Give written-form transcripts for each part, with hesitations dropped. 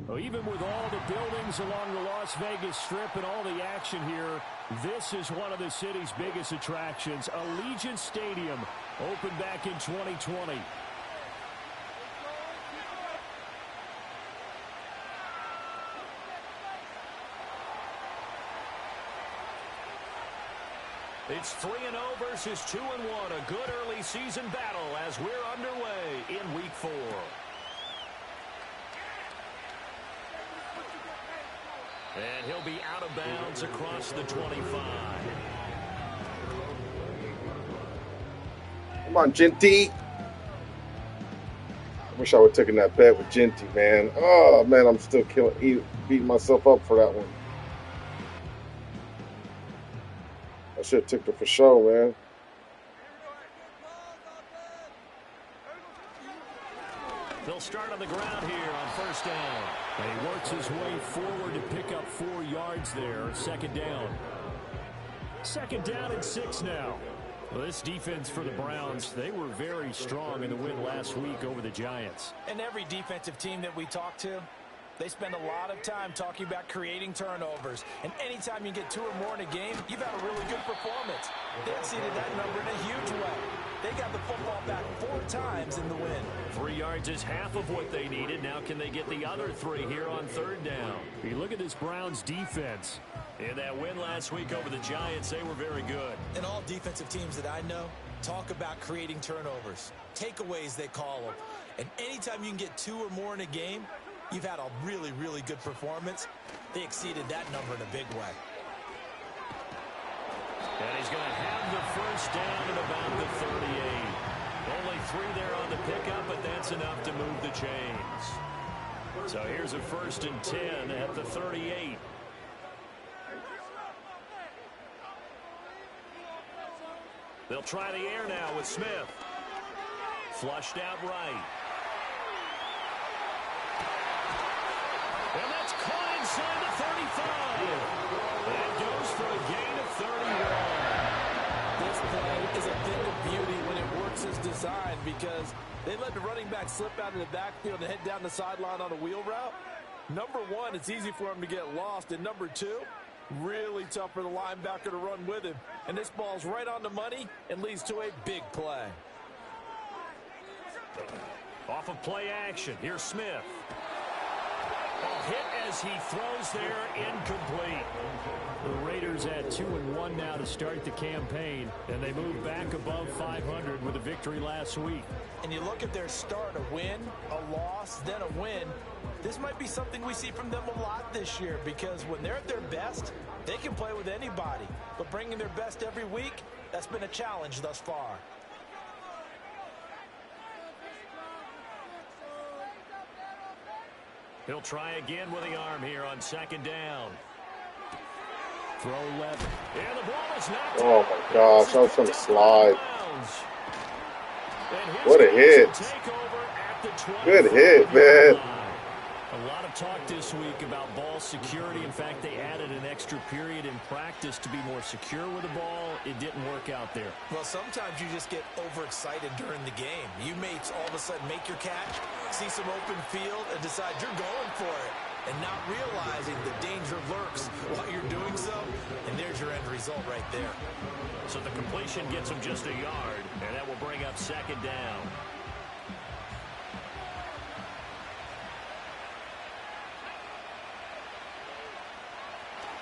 Well, even with all the buildings along the Las Vegas Strip and all the action here, this is one of the city's biggest attractions. Allegiant Stadium opened back in 2020. It's 3-0 versus 2-1. A good early season battle as we're underway in Week 4. And he'll be out of bounds across the 25. Come on, Genty. I wish I would have taken that bet with Genty, man. Oh, man, I'm still beating myself up for that one. I should have took it for sure, man. They'll start on the ground here on first down. And he works his way forward to pick up 4 yards there. Second down. Second down and 6 now. Well, this defense for the Browns, they were very strong in the win last week over the Giants. And every defensive team that we talk to, they spend a lot of time talking about creating turnovers. And anytime you get 2 or more in a game, you've had a really good performance. They exceeded that number in a huge way. They got the football back 4 times in the win. 3 yards is half of what they needed. Now can they get the other 3 here on third down? You look at this Browns defense. In that win last week over the Giants, they were very good. And all defensive teams that I know talk about creating turnovers. Takeaways, they call them. And anytime you can get 2 or more in a game, you've had a really, really good performance. They exceeded that number in a big way. And he's going to have the first down at about the 38. Only 3 there on the pickup, but that's enough to move the chains. So here's a 1st and 10 at the 38. They'll try the air now with Smith. Flushed out right. And that's caught inside the 35. That goes for a gain of 31. This play is a thing of beauty when it works as designed because they let the running back slip out of the backfield and head down the sideline on a wheel route. Number 1, it's easy for him to get lost. And number 2, really tough for the linebacker to run with him. And this ball's right on the money and leads to a big play. Off of play action, here's Smith. A hit as he throws there, incomplete. The Raiders at 2-1 now to start the campaign, and they move back above 500 with a victory last week. And you look at their start, a win, a loss, then a win. This might be something we see from them a lot this year because when they're at their best, they can play with anybody. But bringing their best every week, that's been a challenge thus far. He'll try again with the arm here on second down. Throw left. And the ball is knocked Oh, out. my gosh. I was going to slide. What a hit. Good hit, man. A lot of talk this week about ball security. In fact, they added an extra period in practice to be more secure with the ball. It didn't work out there. Well, sometimes you just get overexcited during the game. You may all of a sudden make your catch, see some open field, and decide you're going for it, and not realizing the danger lurks while you're doing so, and there's your end result right there. So the completion gets him just a yard, and that will bring up second down.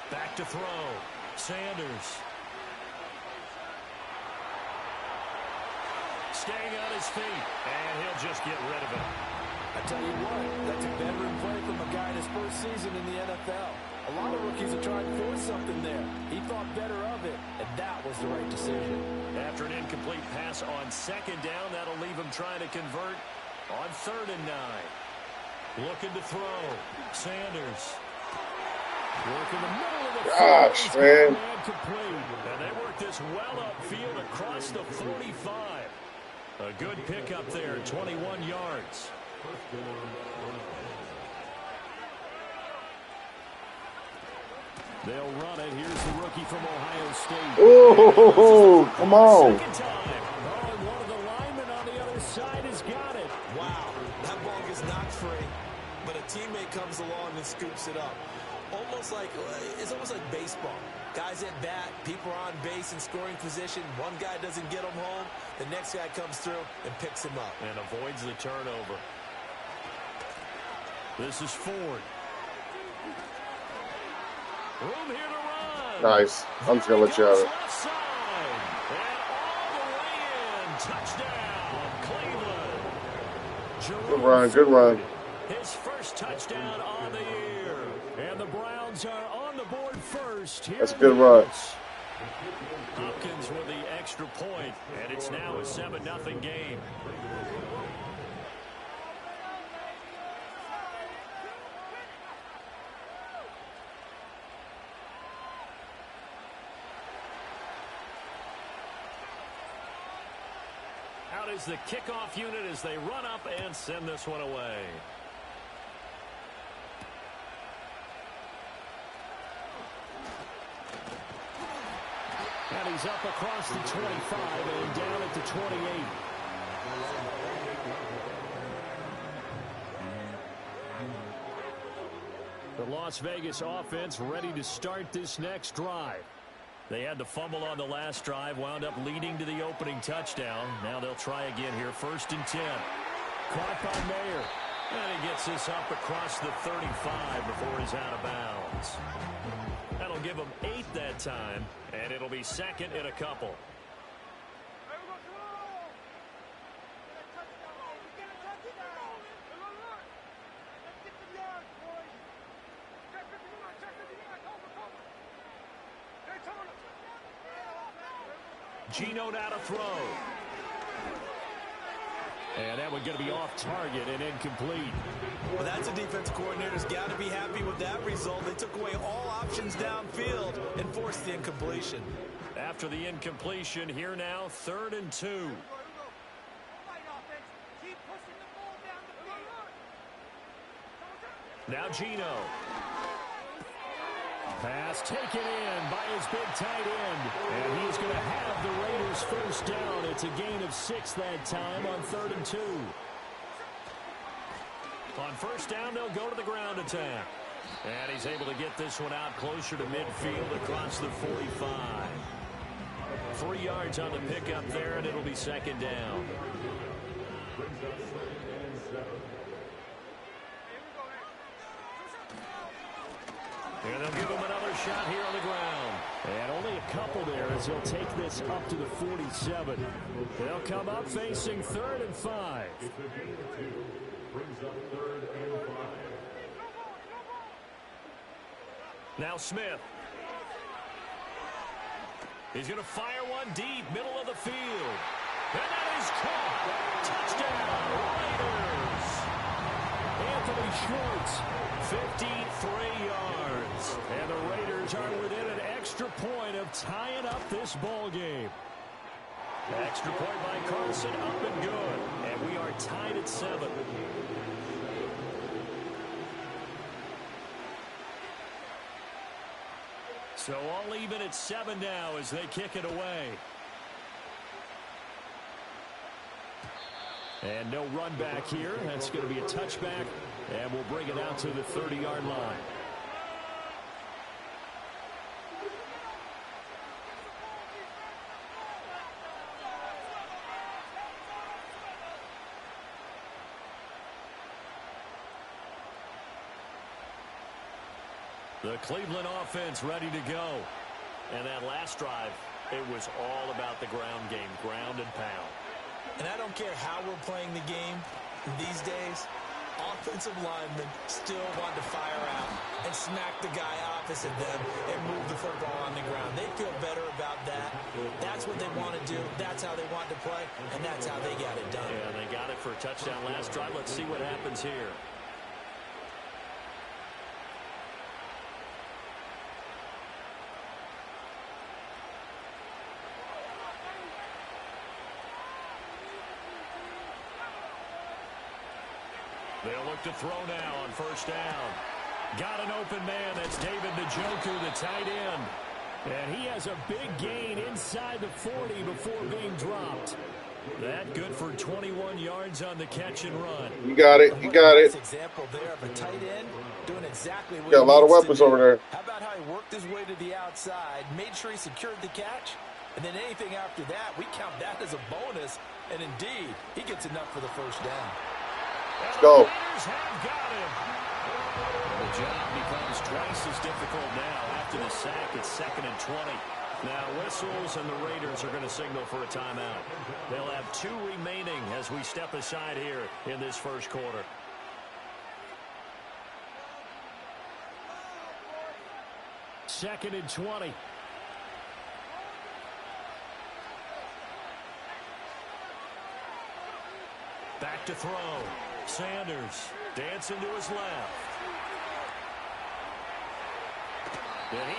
Back to throw. Sanders. Staying on his feet, and he'll just get rid of it. I tell you what, that's a veteran play from a guy in his first season in the NFL. A lot of rookies are trying to force something there. He thought better of it, and that was the right decision. After an incomplete pass on second down, that'll leave him trying to convert on 3rd and 9. Looking to throw. Sanders. Work in the middle of the Gosh, man. And they work this well upfield across the 45. A good pickup there, 21 yards. They'll run it. Here's the rookie from Ohio State. Oh, come on. Second time. Oh, and one of the linemen on the other side has got it. Wow, that ball gets knocked free, but a teammate comes along and scoops it up. It's almost like baseball. Guys at bat, people are on base in scoring position. One guy doesn't get him home. The next guy comes through and picks him up. And avoids the turnover. This is Ford. Room here to run. Nice. I'm just going to let you have it. Left side. And all the way in. Touchdown, Cleveland. Good run, good run. His first touchdown on the year. And the Browns are on the board first. That's a good run. Hopkins with the extra point, and it's now a 7-0 game. Out is the kickoff unit as they run up and send this one away. And he's up across the 25 and down at the 28. The Las Vegas offense ready to start this next drive. They had the fumble on the last drive, wound up leading to the opening touchdown. Now they'll try again here, 1st and 10. Caught by Mayer. And he gets this up across the 35 before he's out of bounds. That'll give him 8 that time, and it'll be 2nd and a couple. Gino now to throw. And that one going to be off target and incomplete. Well, that's a defense coordinator's got to be happy with that result. They took away all options downfield and forced the incompletion. After the incompletion, here now, 3rd and 2. Now Gino. Pass taken in by his big tight end. And he's going to have the Raiders first down. It's a gain of 6 that time on 3rd and 2. On first down, they'll go to the ground attack. And he's able to get this one out closer to midfield across the 45. 3 yards on the pickup there, and it'll be 2nd down. And they'll give him another shot here on the ground. And only a couple there as he'll take this up to the 47. They'll come up facing 3rd and 5. Now Smith. He's going to fire one deep, middle of the field. And that is caught. Touchdown, Raiders. Anthony Schwartz, 53 yards. And the Raiders are within an extra point of tying up this ball game. Extra point by Carlson, up and good. And we are tied at 7. So all even at 7 now as they kick it away. And no run back here. That's going to be a touchback. And we'll bring it out to the 30-yard line. The Cleveland offense ready to go. And that last drive, it was all about the ground game, ground and pound. And I don't care how we're playing the game these days, offensive linemen still want to fire out and smack the guy opposite them and move the football on the ground. They feel better about that. That's what they want to do. That's how they want to play, and that's how they got it done. Yeah, they got it for a touchdown last drive. Let's see what happens here. They'll look to throw now on first down. Got an open man. That's David Njoku, the tight end. And he has a big gain inside the 40 before being dropped. That good for 21 yards on the catch and run. You got it. You got it. Example there of a tight end doing exactly what Got a lot of weapons over there. How about how he worked his way to the outside, made sure he secured the catch, and then anything after that, we count that as a bonus. And indeed, he gets enough for the first down. Let's go. The job becomes twice as difficult now after the sack. It's 2nd and 20. Now whistles and the Raiders are going to signal for a timeout. They'll have 2 remaining as we step aside here in this first quarter. Second and 20. Back to throw. Sanders dancing to his left.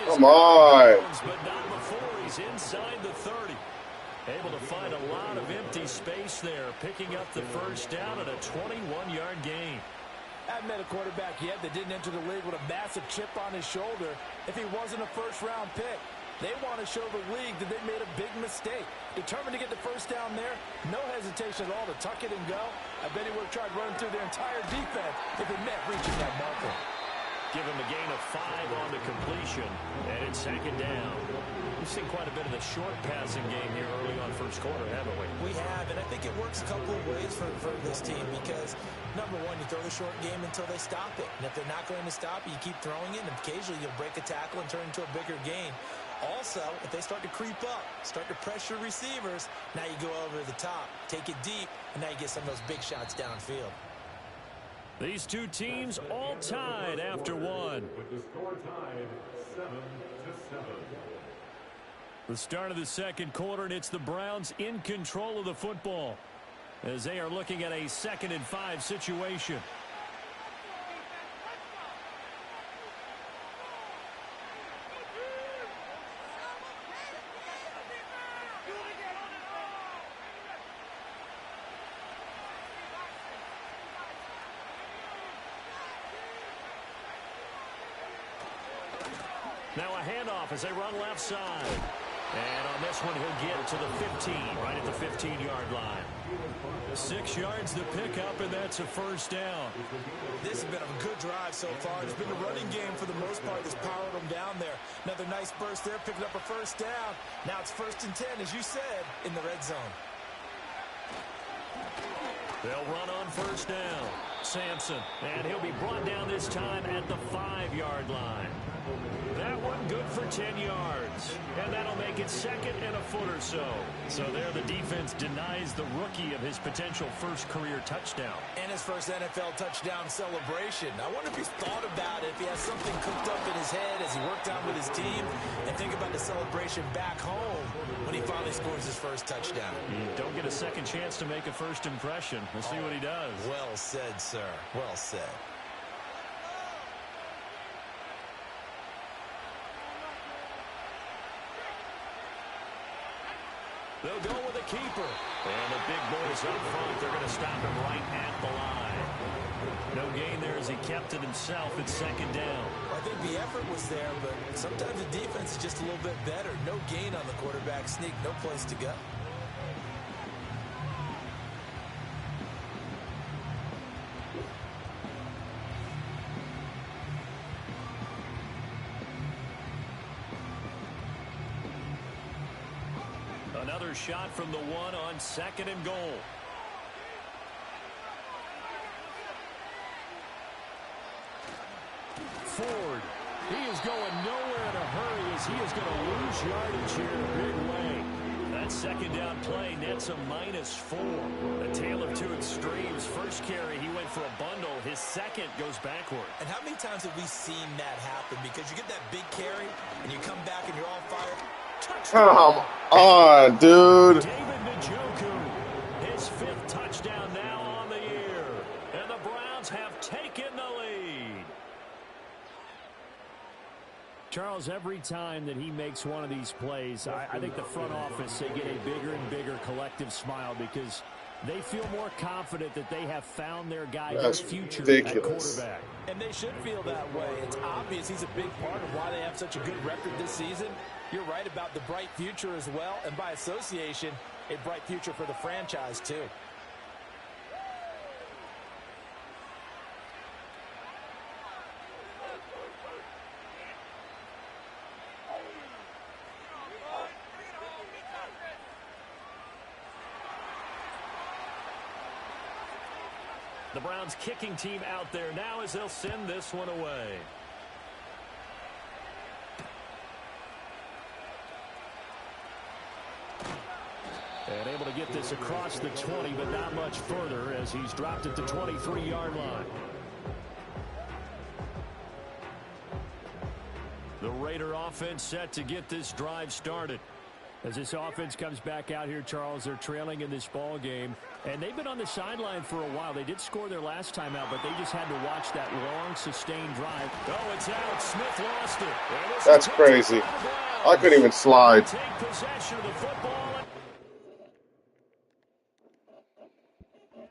Come on. But not before he's inside the 30. Able to find a lot of empty space there, picking up the first down at a 21-yard gain. I haven't met a quarterback yet that didn't enter the league with a massive chip on his shoulder if he wasn't a first-round pick. They want to show the league that they made a big mistake. Determined to get the first down there, no hesitation at all to tuck it and go. I bet he would have tried running through their entire defense if it meant reaching that marker. Give him a gain of 5 on the completion, and it's 2nd down. We've seen quite a bit of the short passing game here early on first quarter, haven't we? We have, and I think it works a couple of ways for this team because, number one, you throw the short game until they stop it. And if they're not going to stop it, you keep throwing it, and occasionally you'll break a tackle and turn into a bigger gain. Also, if they start to creep up, start to pressure receivers, now you go over the top, take it deep, and now you get some of those big shots downfield. These two teams all tied after one. With the score tied 7-7. The start of the second quarter, and it's the Browns in control of the football as they are looking at a 2nd and 5 situation. Now a handoff as they run left side. And on this one, he'll get to the 15, right at the 15-yard line. 6 yards to pick up, and that's a first down. This has been a good drive so far. It's been the running game for the most part that's powered them down there. Another nice burst there, picking up a first down. Now it's 1st and 10, as you said, in the red zone. They'll run on first down. Sampson, and he'll be brought down this time at the 5-yard line. That one good for 10 yards. And that'll make it 2nd and a foot or so. So there the defense denies the rookie of his potential first career touchdown. And his first NFL touchdown celebration. I wonder if he's thought about it, if he has something cooked up in his head as he worked out with his team. And think about the celebration back home when he finally scores his first touchdown. You don't get a second chance to make a first impression. We'll see what he does. Well said, sir. Well said. They'll go with a keeper. And the big boys up front, they're going to stop him right at the line. No gain there as he kept it himself at 2nd down. I think the effort was there, but sometimes the defense is just a little bit better. No gain on the quarterback sneak, no place to go. Another shot from the one on 2nd and goal. Ford, he is going nowhere in a hurry as he is going to lose yardage here in a big way. That 2nd down play nets a -4. A tale of two extremes. First carry, he went for a bundle. His second goes backward. And how many times have we seen that happen? Because you get that big carry, and you come back and you're all fired. Come on, dude. David Njoku, his 5th touchdown now on the year. And the Browns have taken the lead. Charles, every time that he makes one of these plays, I think the front office, they get a bigger and bigger collective smile because they feel more confident that they have found their guy, their future at quarterback. And they should feel that way. It's obvious he's a big part of why they have such a good record this season. You're right about the bright future as well. And by association, a bright future for the franchise, too. The Browns kicking team out there now as they'll send this one away. And able to get this across the 20, but not much further as he's dropped at the 23-yard line. The Raider offense set to get this drive started. As this offense comes back out here, Charles, they're trailing in this ball game. And they've been on the sideline for a while. They did score their last time out, but they just had to watch that long, sustained drive. Oh, it's out. Smith lost it. That's crazy. I couldn't even slide. Take possession of the football.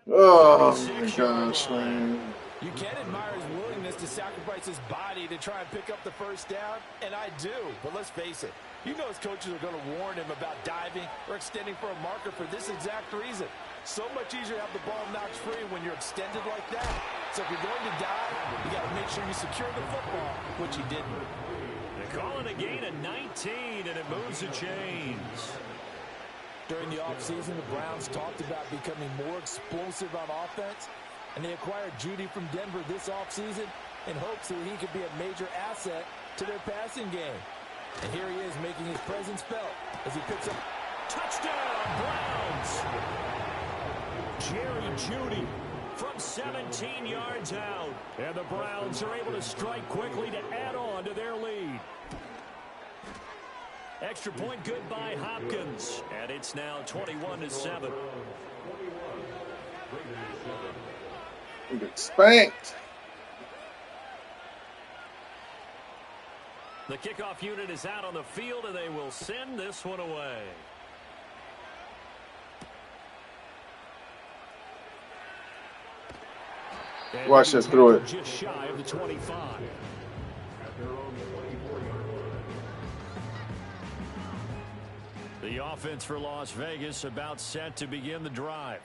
Oh, my gosh, man. You can admire his willingness to sacrifice his body to try and pick up the first down, and I do. But let's face it, you know his coaches are going to warn him about diving or extending for a marker for this exact reason. So much easier to have the ball knocked free when you're extended like that. So if you're going to dive, you got to make sure you secure the football, which he didn't. They call it a gain of 19, and it moves the chains. During the offseason, the Browns talked about becoming more explosive on offense, and they acquired Judy from Denver this offseason in hopes that he could be a major asset to their passing game. And here he is making his presence felt as he picks up. Touchdown, Browns! Jerry Judy from 17 yards out. And the Browns are able to strike quickly to add on to their lead. Extra point good by Hopkins. And it's now 21-7. We get spanked. The kickoff unit is out on the field, and they will send this one away. And Watch this, through it. Just shy of the 25. The offense for Las Vegas about set to begin the drive.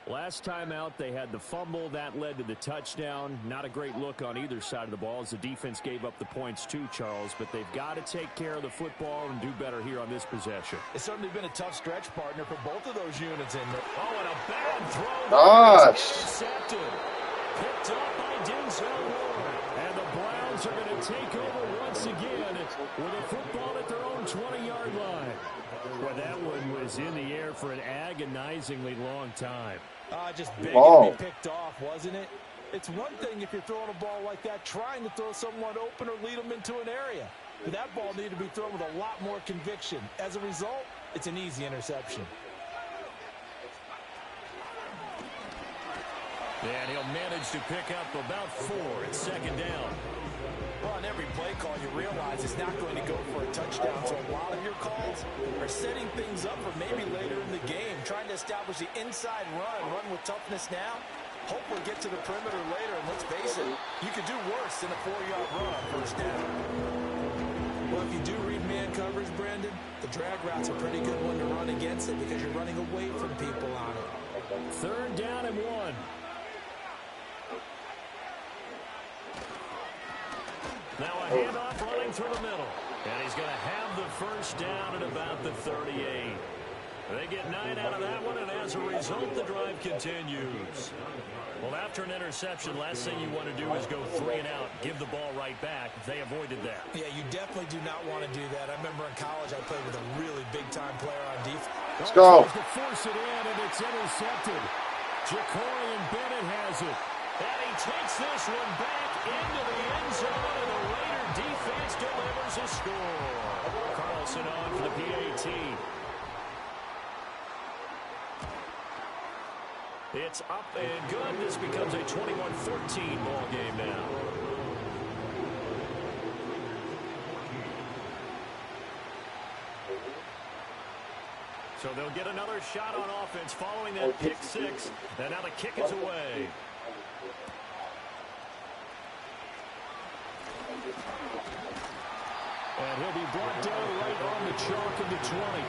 Last time out, they had the fumble. That led to the touchdown. Not a great look on either side of the ball as the defense gave up the points too, Charles. But they've got to take care of the football and do better here on this possession. It's certainly been a tough stretch, partner, for both of those units in there. Oh, and a bad throw. Gosh. Intercepted. Picked up by Denzel Ward. And the Browns are going to take over once again with a football at their own 20-yard line. Well, that one was in the air for an agonizingly long time. Just begging to be picked off, wasn't it? It's one thing if you're throwing a ball like that, trying to throw someone open or lead them into an area. But that ball needed to be thrown with a lot more conviction. As a result, it's an easy interception. And he'll manage to pick up about 4 at second down. Well, on every play call, you realize it's not going to go for a touchdown. So a lot of your calls are setting things up for maybe later in the game, trying to establish the inside run with toughness now. Hopefully get to the perimeter later, and let's face it, you could do worse than a 4-yard run on first down. Well, if you do read man coverage, Brandon, the drag route's a pretty good one to run against it because you're running away from people on it. Third down and 1. Now a handoff running through the middle. And he's going to have the first down at about the 38. They get 9 out of that one, and as a result, the drive continues. Well, after an interception, last thing you want to do is go 3 and out, give the ball right back. They avoided that. Yeah, you definitely do not want to do that. I remember in college I played with a really big-time player on defense. Let's go. To force it in, and it's intercepted. Jacorian Bennett has it. And he takes this one back into the end zone, and the Raider defense delivers a score. Carlson on for the PAT. It's up and good. This becomes a 21-14 ball game now. So they'll get another shot on offense following that pick 6. And now the kick is away. And he'll be brought down right on the chalk of the 20.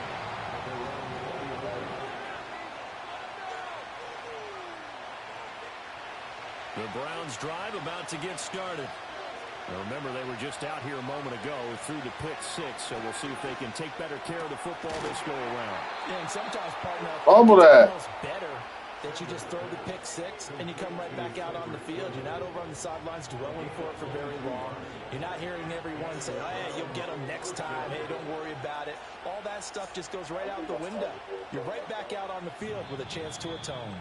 The Browns drive about to get started. Now remember, they were just out here a moment ago through the pick six, so we'll see if they can take better care of the football this go around. Yeah, and sometimes, partner, it's almost better that you just throw the pick six and you come right back out on the field. You're not over on the sidelines dwelling for it for very long. You're not hearing everyone say, oh, hey, you'll get them next time. Hey, don't worry about it. All that stuff just goes right out the window. You're right back out on the field with a chance to atone.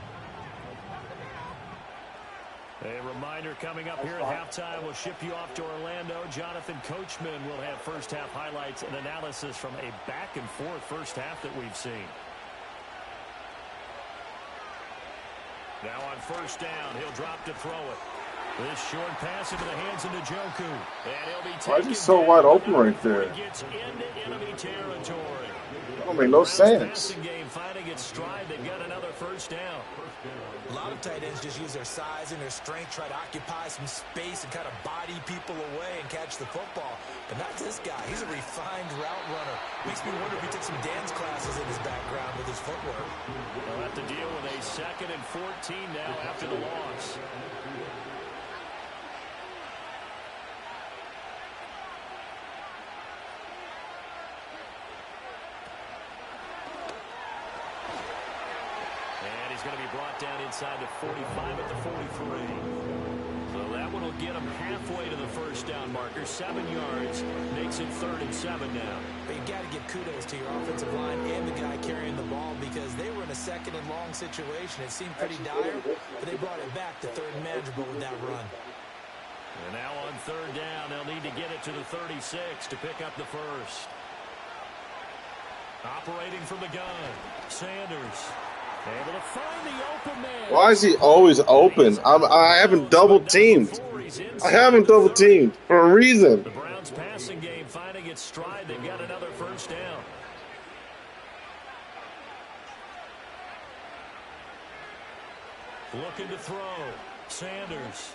A reminder coming up here at halftime. We'll ship you off to Orlando. Jonathan Coachman will have first half highlights and analysis from a back and forth first half that we've seen. Now on first down, he'll drop to throw it. This short pass into the hands of Njoku. And he'll be taken. Why is he so wide open right there? He gets into enemy territory. That don't make no sense. Passing game finding its stride. They've got another first down. A lot of tight ends just use their size and their strength, try to occupy some space and kind of body people away and catch the football. But not this guy. He's a refined route runner. Makes me wonder if he took some dance classes in his background with his footwork. They'll have to deal with a 2nd and 14 now after the loss. Going to be brought down inside the 45 at the 43. So that one will get him halfway to the first down marker. 7 yards. Makes it 3rd and 7 now. But you got to give kudos to your offensive line and the guy carrying the ball because they were in a 2nd and long situation. It seemed pretty dire, but they brought it back to 3rd and manageable with that run. And now on 3rd down, they'll need to get it to the 36 to pick up the first. Operating from the gun, Sanders. Able to find the open man. Why is he always open? I haven't double teamed. I haven't double teamed for a reason. The Browns passing game finding its stride. They've got another first down. Looking to throw. Sanders.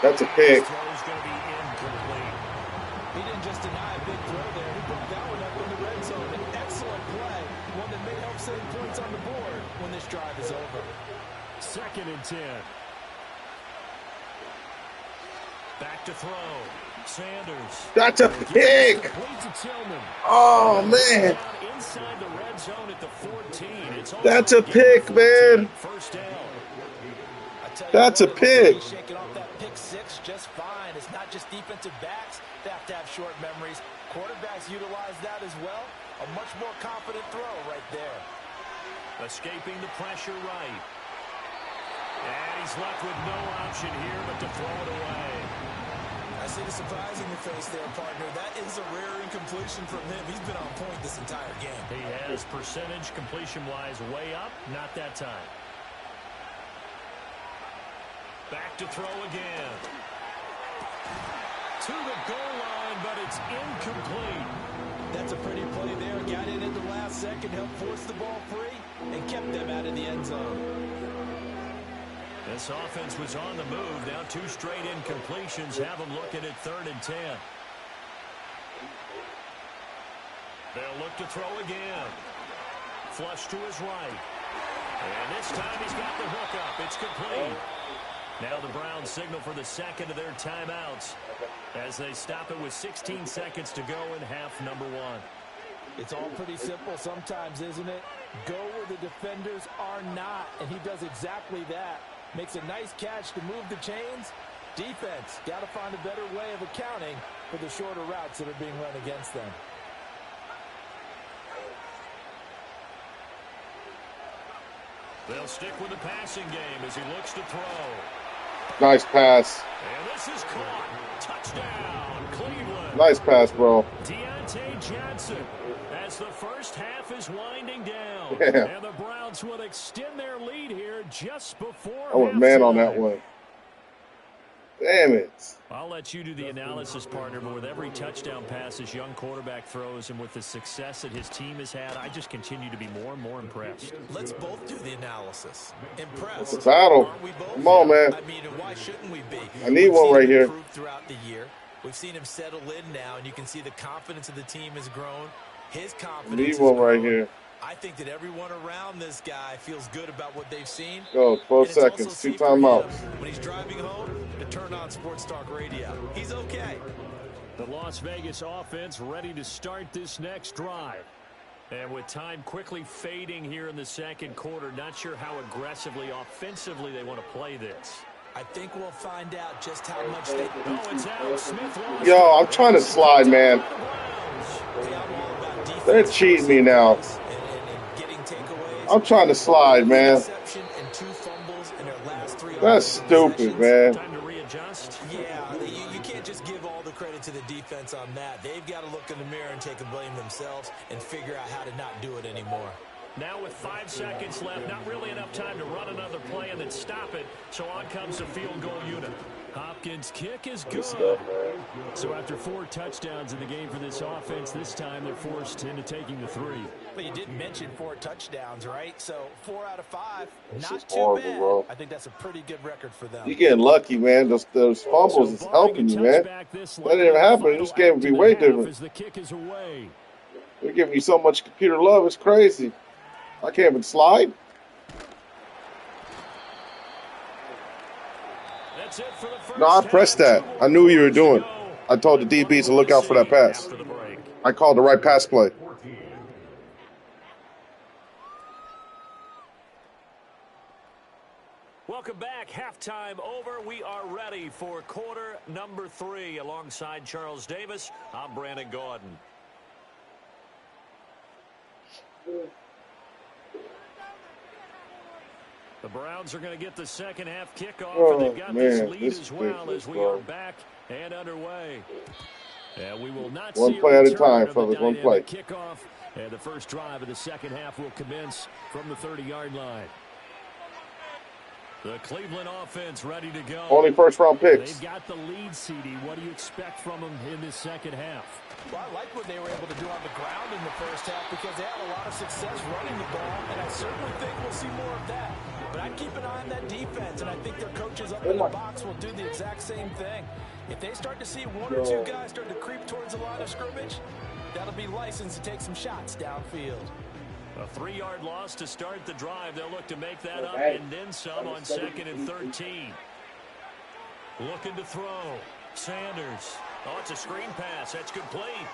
That's a pick. This throw's going to be incomplete. He didn't just deny a big throw there. He brought that one up in the red zone. An excellent play. One that may help save points on the board when this drive is over. 2nd and 10. Back to throw. Sanders. That's a pick. Oh, man. Inside the red zone at the 14. That's a pick, man. First down. That's a pick. Shaking off that pick six just fine. It's not just defensive backs that have to have short memories. Quarterbacks utilize that as well. A much more confident throw right there. Escaping the pressure right. And he's left with no option here but to throw it away. I see the surprise in your face there, partner. That is a rare incompletion from him. He's been on point this entire game. He has percentage completion-wise way up. Not that time. Back to throw again. To the goal line, but it's incomplete. That's a pretty play there. Got in at the last second, helped force the ball free, and kept them out of the end zone. This offense was on the move. Now 2 straight incompletions have them looking at 3rd and 10. They'll look to throw again. Flush to his right. And this time he's got the hook up. It's complete. Now the Browns signal for the 2nd of their timeouts as they stop it with 16 seconds to go in half number 1. It's all pretty simple sometimes, isn't it? Go where the defenders are not, and he does exactly that. Makes a nice catch to move the chains. Defense, got to find a better way of accounting for the shorter routes that are being run against them. They'll stick with the passing game as he looks to throw. Nice pass. And this is caught. Touchdown, Cleveland. Nice pass, bro. Deontay Johnson as the first half is winding down. Yeah. And the Browns will extend their lead here just before I went man on halftime. that one. Damn it. I'll let you do the analysis, partner, but with every touchdown pass this young quarterback throws and with the success that his team has had, I just continue to be more and more impressed. Let's both do the analysis. Impressed. It's a battle. Aren't we both? Come on, man. I mean, why shouldn't we be? I need one right here. Throughout the year. We've seen him settle in now, and you can see the confidence of the team has grown. His confidence Need has one right grown. here. I think that everyone around this guy feels good about what they've seen. Go, 12 And it's also seconds, 2 safe for him timeouts. when he's driving home to turn on Sports Talk Radio. He's okay. The Las Vegas offense ready to start this next drive. And with time quickly fading here in the second quarter, not sure how aggressively, offensively they want to play this. I think we'll find out just how much they... Oh, it's out. Smith lost Yo, it. I'm trying to slide, man. They're cheating me now. I'm trying to slide, man. That's stupid, man. Time to readjust. Yeah, you can't just give all the credit to the defense on that. They've got to look in the mirror and take the blame themselves and figure out how to not do it anymore. Now with 5 seconds left, not really enough time to run another play and then stop it. So on comes the field goal unit. Hopkins' kick is good. So after 4 touchdowns in the game for this offense, this time they're forced into taking the 3. But you didn't mention 4 touchdowns, right? So 4 out of 5, This not is too horrible, bad. bro. I think that's a pretty good record for them. You're getting lucky, man. Those fumbles is helping you, man. That didn't even happen. This game would be way different. As the kick is away. They're giving you so much computer love. It's crazy. I can't even slide. That's it for the first No, I pressed that. I knew what you were doing. I told the DBs to look out for that pass. After the break. I called the right pass play. Welcome back. Halftime over. We are ready for quarter number 3. Alongside Charles Davis, I'm Brandon Gordon. The Browns are going to get the second half kickoff, and they've got this lead as well as we are back and underway. And we will not One see play at a return time, of fellas. the One play. kickoff, and the first drive of the second half will commence from the 30-yard line. The Cleveland offense ready to go. Only first-round picks. They've got the lead, CD. What do you expect from them in this second half? Well, I like what they were able to do on the ground in the first half because they had a lot of success running the ball, and I certainly think we'll see more of that. But I'd keep an eye on that defense, and I think their coaches up in the box will do the exact same thing. If they start to see 1 or 2 guys start to creep towards the line of scrimmage, that'll be license to take some shots downfield. A 3-yard loss to start the drive. They'll look to make that up and then some on 2nd and 13. Looking to throw. Sanders. Oh, it's a screen pass. That's complete.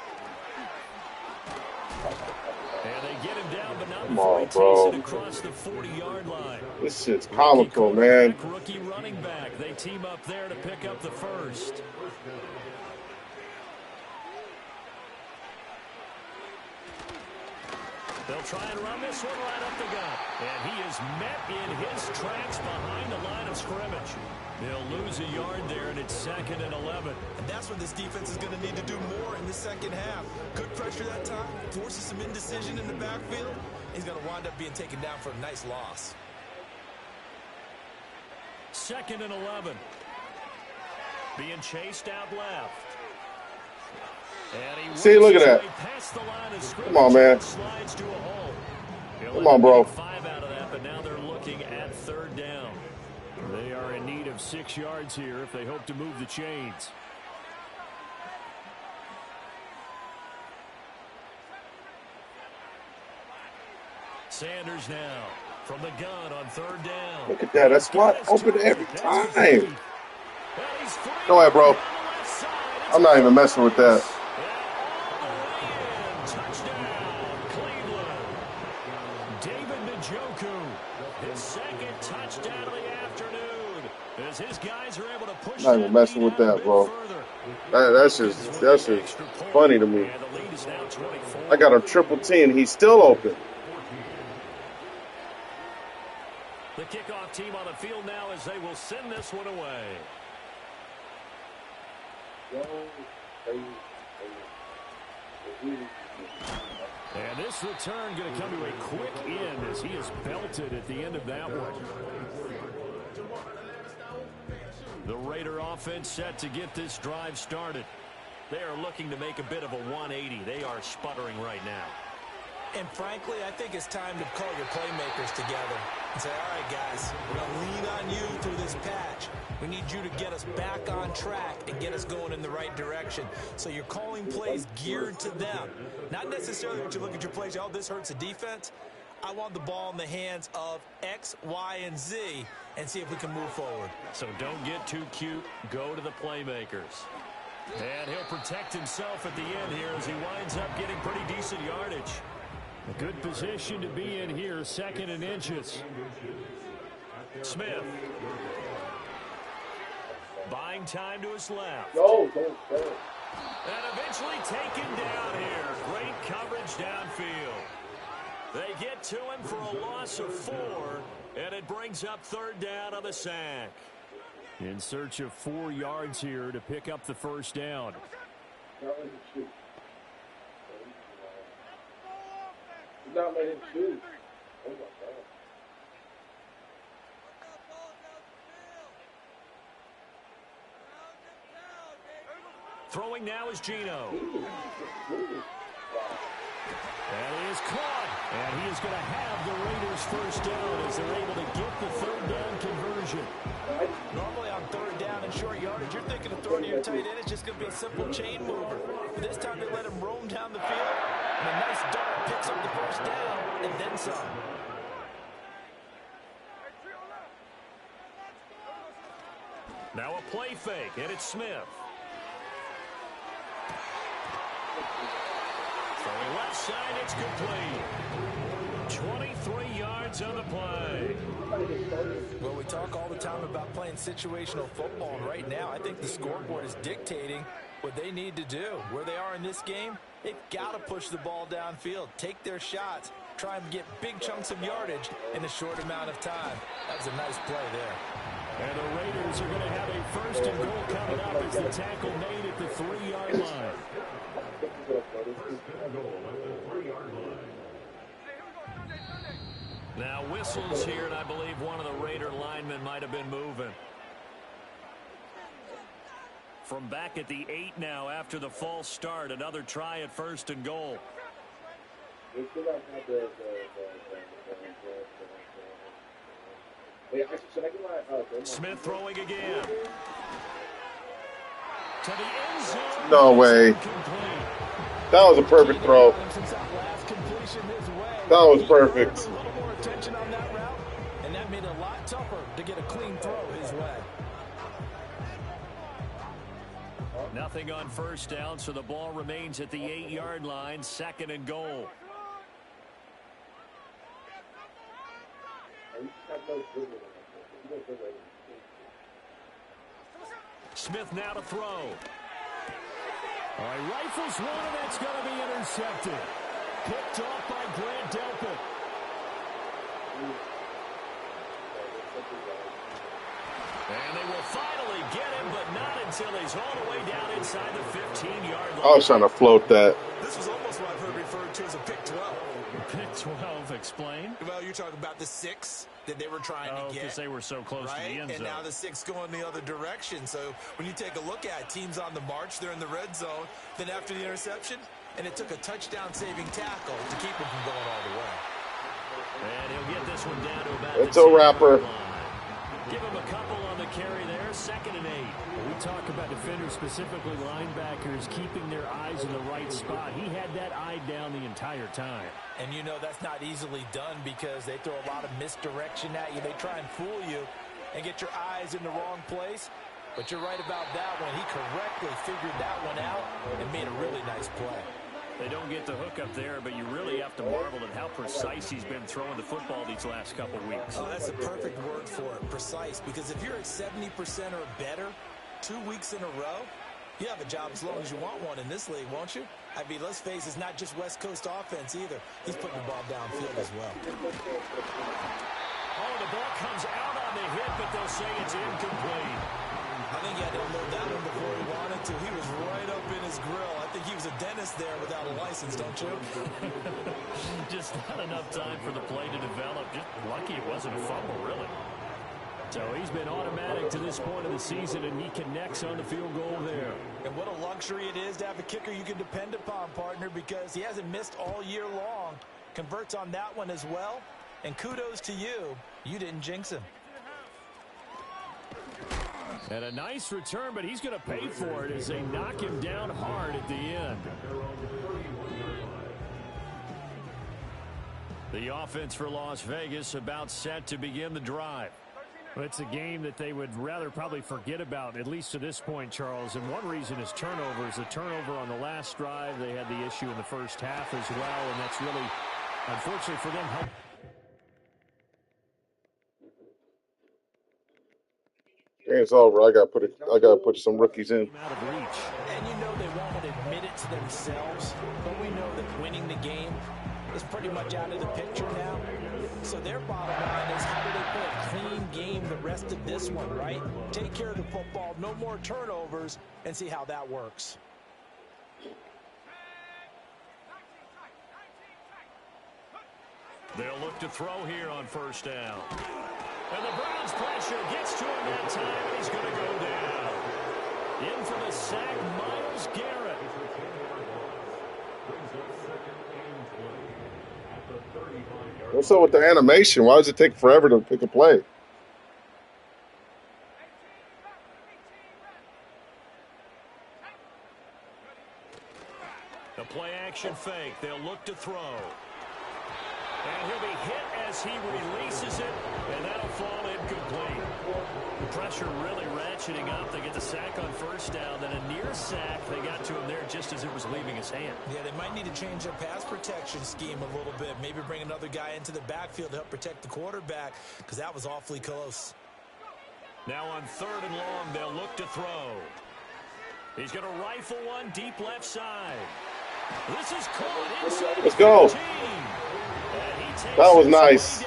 And they get him down, but not before he takes it across the 40-yard line. This shit's comical, man. Rookie running back. They team up there to pick up the first. They'll try and run this one right up the gut. And he is met in his tracks behind the line of scrimmage. They'll lose a yard there, and it's 2nd and 11. And that's what this defense is going to need to do more in the second half. Good pressure that time, forces some indecision in the backfield. He's going to wind up being taken down for a nice loss. 2nd and 11. Being chased out left. And he See, look at that. past the line of Come on, man. Slides to a hole. Come on, bro. 5 out of that, but now they're looking at 3rd down. They are in need of 6 yards here if they hope to move the chains. Sanders now from the gun on 3rd down. Look at that. That's wide open every time. Go ahead, bro. I'm not even messing with that. Touchdown, Cleveland. David Njoku, his 2nd touchdown of the afternoon. As his guys are able to push. I'm not even messing with that, bro. That's just funny to me. I got a triple T and he's still open. The kickoff team on the field now as they will send this one away. And this return going to come to a quick end as he is belted at the end of that one. The Raider offense set to get this drive started. They are looking to make a bit of a 180. They are sputtering right now. And frankly, I think it's time to call your playmakers together and say, all right, guys, we're going to lean on you through this patch. We need you to get us back on track and get us going in the right direction. So you're calling plays geared to them. Not necessarily when you look at your plays, oh, this hurts the defense. I want the ball in the hands of X, Y, and Z and see if we can move forward. So don't get too cute. Go to the playmakers. And he'll protect himself at the end here as he winds up getting pretty decent yardage. A good position to be in here, 2nd and inches. Smith. Buying time to his left. No. And eventually taken down here. Great coverage downfield. They get to him for a loss of 4, and it brings up 3rd down on the sack. In search of 4 yards here to pick up the 1st down. Not let him shoot. Oh, my God. Throwing now is Gino. And he is caught. And he is going to have the Raiders 1st down as they're able to get the 3rd down conversion. Normally on 3rd down and short yardage, you're thinking of throwing to your tight end. It's just going to be a simple chain mover. But this time they let him roam down the field. And a nice dart picks up the 1st down and then some. Now a play fake, and it's Smith. Throwing left side, it's complete. 23 yards on the play. Well, we talk all the time about playing situational football, and right now I think the scoreboard is dictating what they need to do. Where they are in this game, they've got to push the ball downfield, take their shots, try and get big chunks of yardage in a short amount of time. That was a nice play there. And the Raiders are going to have a 1st and goal coming up as the tackle made at the 3-yard line. Now whistles here, and I believe one of the Raider linemen might have been moving. From back at the 8 now after the false start, another try at 1st and goal. Smith throwing again. To the end zone. No way. That was a perfect throw. That was perfect. A little more attention on that route, and that made it a lot tougher to get a clean throw his way. Nothing on 1st down, so the ball remains at the 8-yard line, 2nd and goal. Smith now to throw. All right, rifles one, and that's going to be intercepted. Picked off by Grant Delpit. And they will finally get him, but not until he's all the way down inside the 15-yard line. I was trying to float that. This is almost what I've heard referred to as a pick 12. Pick 12, explain. Well, you're talking about the 6 that they were trying to get. Because they were so close to the end zone. And now the 6 going the other direction. So when you take a look at teams on the march, they're in the red zone. Then after the interception, and it took a touchdown-saving tackle to keep him from going all the way. And he'll get this one down to about it's a wrapper. Give him a couple on the carry there, 2nd and 8. We talk about defenders, specifically linebackers, keeping their eyes in the right spot. He had that eye down the entire time. And you know that's not easily done because they throw a lot of misdirection at you. They try and fool you and get your eyes in the wrong place. But you're right about that one. He correctly figured that one out and made a really nice play. They don't get the hook up there, but you really have to marvel at how precise he's been throwing the football these last couple weeks. Oh, that's the perfect word for it, precise. Because if you're at 70% or better 2 weeks in a row, you have a job as long as you want one in this league, won't you? I mean, let's face it, it's not just West Coast offense either. He's putting the ball downfield as well. Oh, the ball comes out on the hit, but they'll say it's incomplete. I think he had to unload that one before he wanted to. He was right up in his grill. I think he was a dentist there without a license, don't you? Just not enough time for the play to develop. Just lucky it wasn't a fumble, really. So he's been automatic to this point of the season, and he connects on the field goal there. And what a luxury it is to have a kicker you can depend upon, partner, because he hasn't missed all year long. Converts on that one as well. And kudos to you. You didn't jinx him. And a nice return, but he's going to pay for it as they knock him down hard at the end. The offense for Las Vegas about set to begin the drive. Well, it's a game that they would rather probably forget about, at least to this point, Charles. And one reason is turnovers. A turnover on the last drive. They had the issue in the first half as well, and that's really, unfortunately for them, helped. It's over. I gotta put some rookies in. Out of reach. And you know they won't admit it to themselves, but we know that winning the game is pretty much out of the picture now. So their bottom line is, how do they play a clean game the rest of this one, right? Take care of the football, no more turnovers, and see how that works. They'll look to throw here on first down. And the Browns' pressure gets to him that time, and he's going to go down. In for the sack, Myles Garrett. What's up with the animation? Why does it take forever to pick a play? The play action fake. They'll look to throw. And he'll be hit as he releases it, and that'll fall incomplete. The pressure really ratcheting up. They get the sack on first down, then a near sack. They got to him there just as it was leaving his hand. Yeah, they might need to change their pass protection scheme a little bit. Maybe bring another guy into the backfield to help protect the quarterback, because that was awfully close. Now on third and long, they'll look to throw. He's going to rifle one deep left side. This is caught inside. Let's go. That was nice.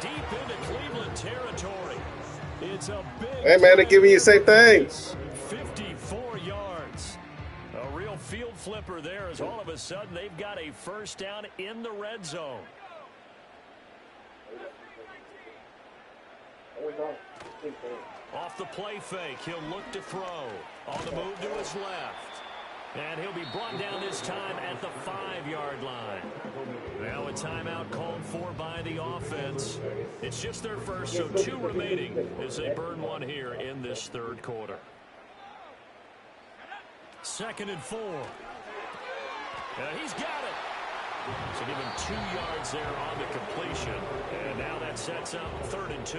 Deep into Cleveland territory. It's a big. Hey, man, they're giving you the same thing. 54 yards. A real field flipper there as all of a sudden they've got a first down in the red zone. Off the play fake, he'll look to throw. On the move to his left. And he'll be brought down this time at the 5-yard line. Now a timeout called for by the offense. It's just their first, so 2 remaining as they burn one here in this third quarter. 2nd and 4. He's got it. So give him 2 yards there on the completion. And now that sets up 3rd and 2.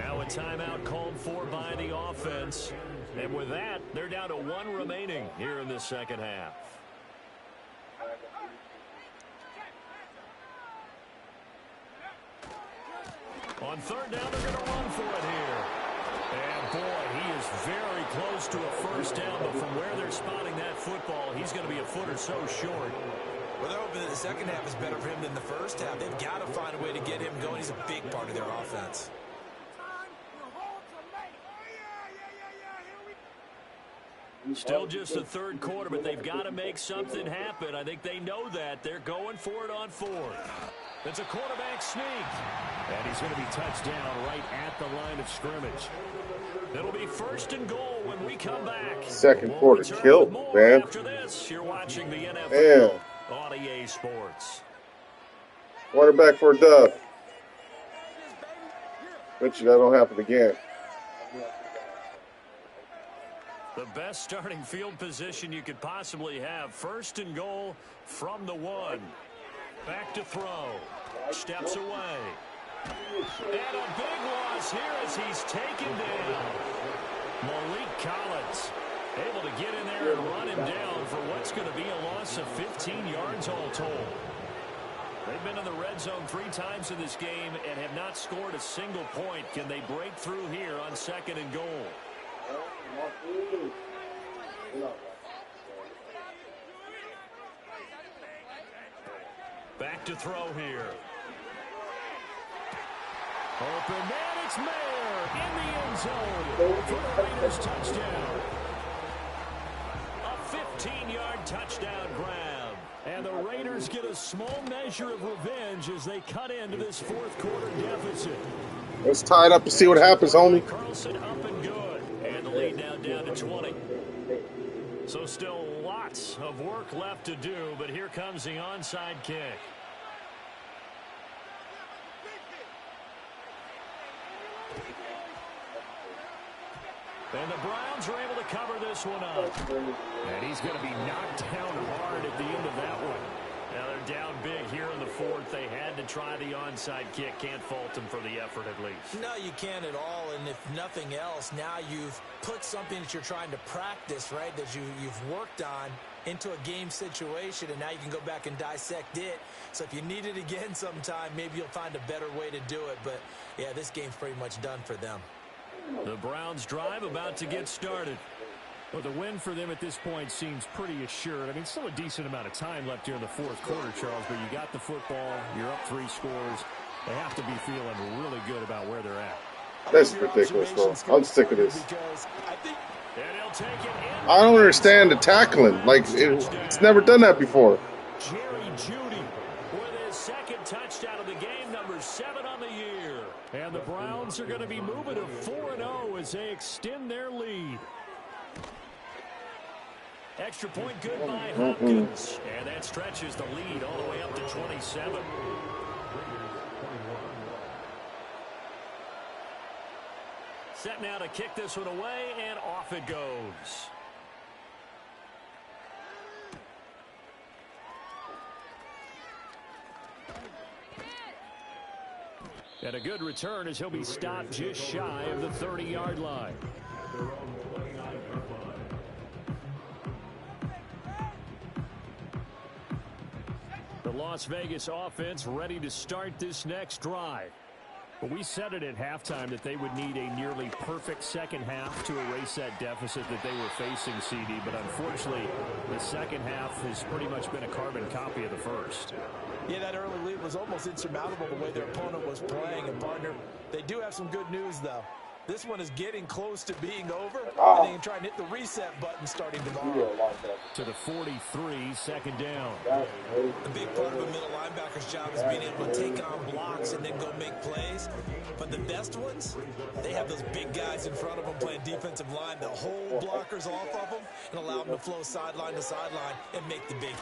Now a timeout called for by the offense. And with that, they're down to 1 remaining here in the second half. On third down, they're going to run for it here. And boy, he is very close to a first down, but from where they're spotting that football, he's going to be a foot or so short. Well, they're hoping that the second half is better for him than the first half. They've got to find a way to get him going. He's a big part of their offense. Still just the third quarter, but they've got to make something happen. I think they know that. They're going for it on 4th. It's a quarterback sneak. And he's going to be touched down right at the line of scrimmage. It'll be 1st and goal when we come back. Second quarter killed, man. After this, you're watching the NFL on EA Sports. Quarterback for a dub. Bet you that don't happen again. The best starting field position you could possibly have. 1st and goal from the 1. Back to throw. Steps away. And a big loss here as he's taken down. Malik Collins able to get in there and run him down for what's going to be a loss of 15 yards all told. They've been in the red zone 3 times in this game and have not scored a single point. Can they break through here on 2nd and goal? Back to throw here. Open man, it's Mayer in the end zone for the Raiders touchdown. A 15-yard touchdown grab. And the Raiders get a small measure of revenge as they cut into this 4th quarter deficit. Let's tie it up and see what happens, homie. Carlson up and good. And the lead now down to 20. So still lots of work left to do, but here comes the onside kick. And the Browns are able to cover this one up. And he's going to be knocked down hard at the end of that one. Now they're down big here in the fourth. They had to try the onside kick. Can't fault them for the effort at least. No, you can't at all. And if nothing else, now you've put something that you're trying to practice, right, that you've worked on into a game situation, and now you can go back and dissect it. So if you need it again sometime, maybe you'll find a better way to do it. But, yeah, this game's pretty much done for them. The Browns drive about to get started. Well, the win for them at this point seems pretty assured. I mean, still a decent amount of time left here in the fourth quarter, Charles, but you got the football. You're up 3 scores. They have to be feeling really good about where they're at. That's ridiculous, bro. I'm sick of this. I don't understand the tackling. Like, it's never done that before. Jerry Jeudy with his second touchdown of the game, number 7 on the year. And the Browns are going to be moving to 4-0 as they extend their lead. Extra point good by Hopkins. And that stretches the lead all the way up to 27. Set now to kick this one away, and off it goes. And a good return as he'll be stopped just shy of the 30-yard line. The Las Vegas offense ready to start this next drive. But we said it at halftime that they would need a nearly perfect second half to erase that deficit that they were facing, CD. But unfortunately, the second half has pretty much been a carbon copy of the first. Yeah, that early lead was almost insurmountable the way their opponent was playing. And, partner, they do have some good news, though. This one is getting close to being over, and they can try and hit the reset button starting tomorrow. To the 43, second down. A big part of a middle linebacker's job is being able to take on blocks and then go make plays. But the best ones, they have those big guys in front of them playing defensive line that hold blockers off of them and allow them to flow sideline to sideline and make the big.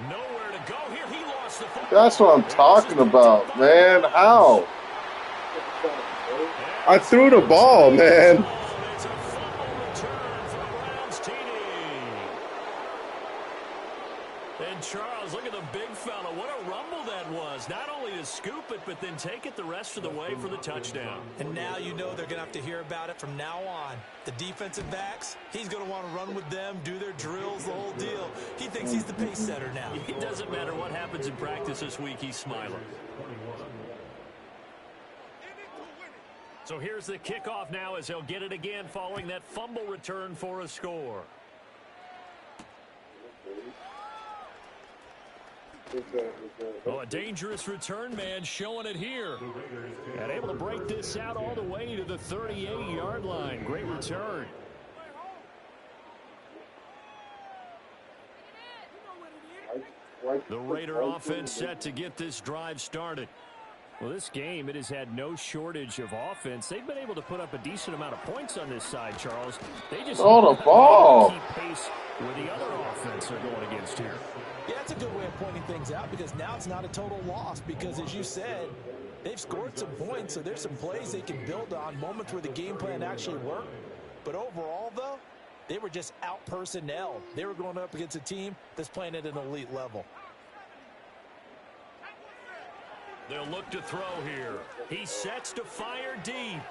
Nowhere to go here. He lost the football. That's what I'm talking about, man. How? I threw the ball, man. It's a fumble return for Browns TD. And Charles, look at the big fella. What a rumble that was. Not only to scoop it, but then take it the rest of the way for the touchdown. And now you know they're going to have to hear about it from now on. The defensive backs, he's going to want to run with them, do their drills, the whole deal. He thinks he's the pace setter now. It doesn't matter what happens in practice this week. He's smiling. So here's the kickoff now as he'll get it again following that fumble return for a score. Oh, a dangerous return man showing it here. And able to break this out all the way to the 38-yard line. Great return. The Raider offense set to get this drive started. Well, this game, it has had no shortage of offense. They've been able to put up a decent amount of points on this side, Charles. They just the ball. Keep pace with the other offense they're going against here. Yeah, that's a good way of pointing things out because now it's not a total loss because, as you said, they've scored some points, so there's some plays they can build on, moments where the game plan actually worked. But overall, though, they were just out-personnel. They were going up against a team that's playing at an elite level. They'll look to throw here. He sets to fire deep.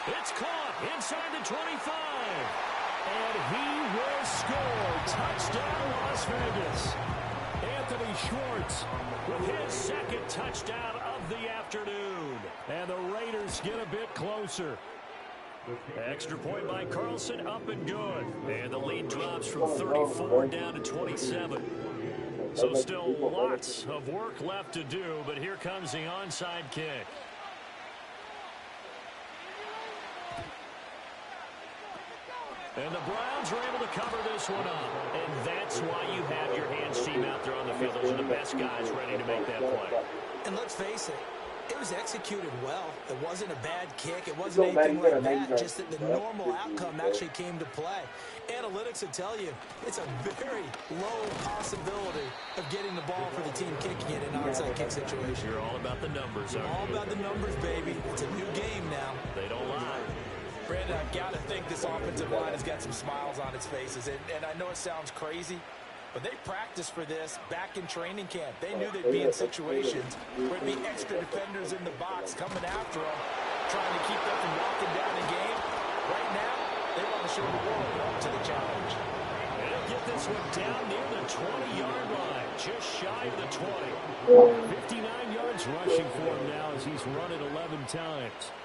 It's caught inside the 25. And he will score. Touchdown, Las Vegas. Anthony Schwartz with his second touchdown of the afternoon. And the Raiders get a bit closer. Extra point by Carlson, up and good. And the lead drops from 34 down to 27. So still lots of work left to do, but here comes the onside kick. And the Browns are able to cover this one up. And that's why you have your hands team out there on the field. Those are the best guys ready to make that play. And let's face it, it was executed well. It wasn't a bad kick. It wasn't anything like that. Just that the normal outcome actually came to play. Analytics will tell you it's a very low possibility of getting the ball for the team kicking it in an onside kick situation. You're all about the numbers, aren't you? All about the numbers, baby. It's a new game now. They don't lie. Brandon, I've got to think this offensive line has got some smiles on its faces. And I know it sounds crazy, but they practiced for this back in training camp. They knew they'd be in situations where there'd be extra defenders in the box coming after them, trying to keep them from walking down the game. Right now, they want to show the world up to the challenge. And they'll get this one down near the 20-yard line, just shy of the 20. 59 yards rushing for him now as he's run it 11 times.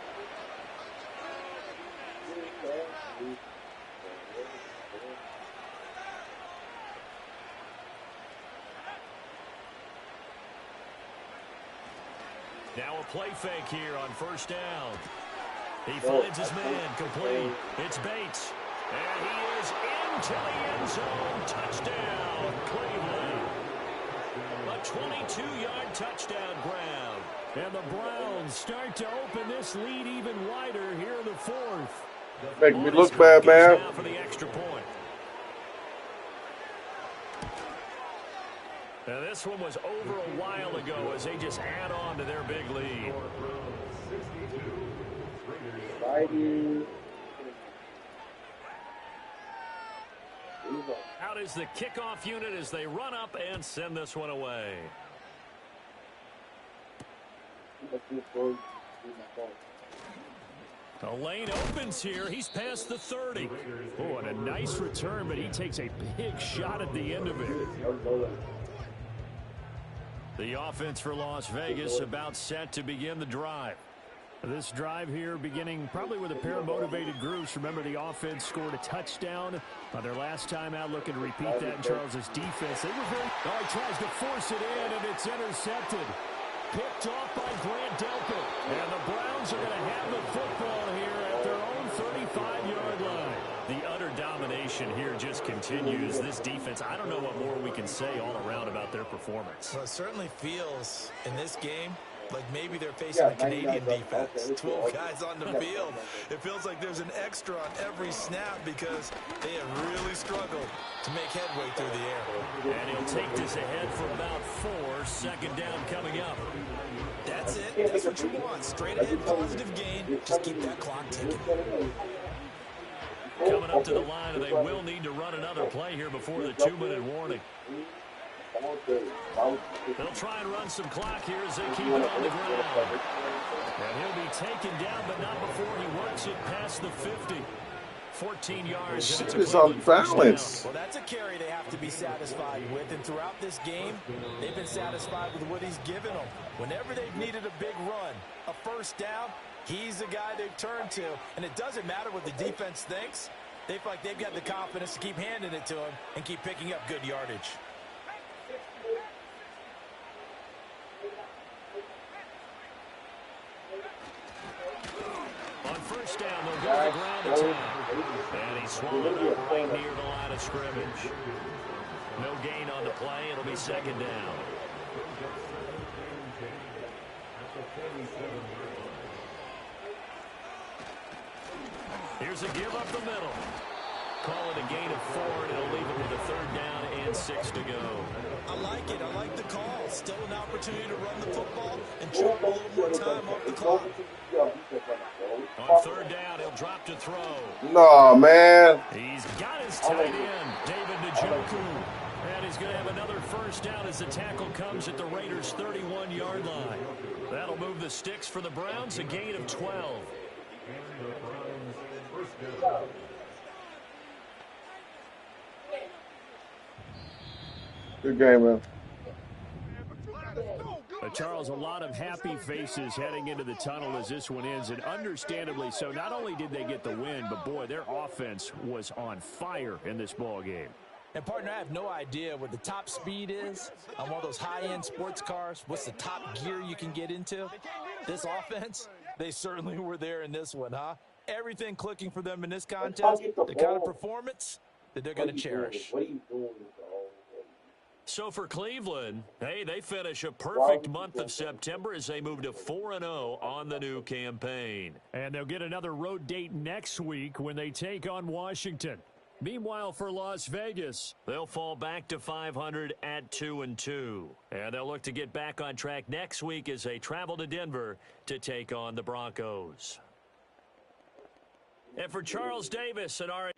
Now a play fake here on first down. He finds his man, complete. It's Bates. And he is into the end zone. Touchdown, Cleveland. A 22-yard touchdown grab. And the Browns start to open this lead even wider here in the fourth. Make me look bad, man. For the extra point. Now this one was over a while ago as they just add on to their big lead. Out is the kickoff unit as they run up and send this one away. The lane opens here. He's past the 30. Oh, and a nice return, but he takes a big shot at the end of it. The offense for Las Vegas about set to begin the drive. This drive here beginning probably with a pair of motivated groups. Remember, the offense scored a touchdown on their last time out, looking to repeat that in Charles's defense. They were very... Oh, he tries to force it in, and it's intercepted. Picked off by Grant Delpit. And the Browns are going to have the football here at their own 35-yard line. The utter domination here just continues. This defense, I don't know what more we can say all around about their performance. Well, it certainly feels in this game like maybe they're facing a Canadian defense. 12 guys on the field. It feels like there's an extra on every snap because they have really struggled to make headway through the air. And he'll take this ahead for about 4. Second down coming up. That's it. That's what you want. Straight ahead, positive gain. Just keep that clock ticking. Coming up to the line, and they will need to run another play here before the 2-minute warning. They'll try and run some clock here as they keep it on the ground. And he'll be taken down, but not before he works it past the 50. 14 yards. Shit is unbalanced. Well, that's a carry they have to be satisfied with. And throughout this game, they've been satisfied with what he's given them. Whenever they've needed a big run, a first down, he's the guy they've turned to. And it doesn't matter what the defense thinks. They feel like they've got the confidence to keep handing it to him and keep picking up good yardage. On first down, they'll go to the ground attack. And he's swallowed up right near the line of scrimmage. No gain on the play. It'll be second down. Here's a give up the middle. Call it a gain of 4, and it'll leave it with a third down and 6 to go. I like it. I like the call. Still an opportunity to run the football and choke a little more time off the clock. On third down, he'll drop to throw. No, man. He's got his tight end, David Njoku. And he's going to have another first down as the tackle comes at the Raiders' 31-yard line. That'll move the sticks for the Browns, a gain of 12. Good game, man. Charles, a lot of happy faces heading into the tunnel as this one ends, and understandably so. Not only did they get the win, but, boy, their offense was on fire in this ball game. And, partner, I have no idea what the top speed is on one of those high-end sports cars. What's the top gear you can get into? This offense, they certainly were there in this one, huh? Everything clicking for them in this contest, the kind of performance that they're going to cherish. So for Cleveland, hey, they finish a perfect month of September as they move to 4-0 on the new campaign. And they'll get another road date next week when they take on Washington. Meanwhile, for Las Vegas, they'll fall back to 500 at 2-2. And they'll look to get back on track next week as they travel to Denver to take on the Broncos. And for Charles Davis and our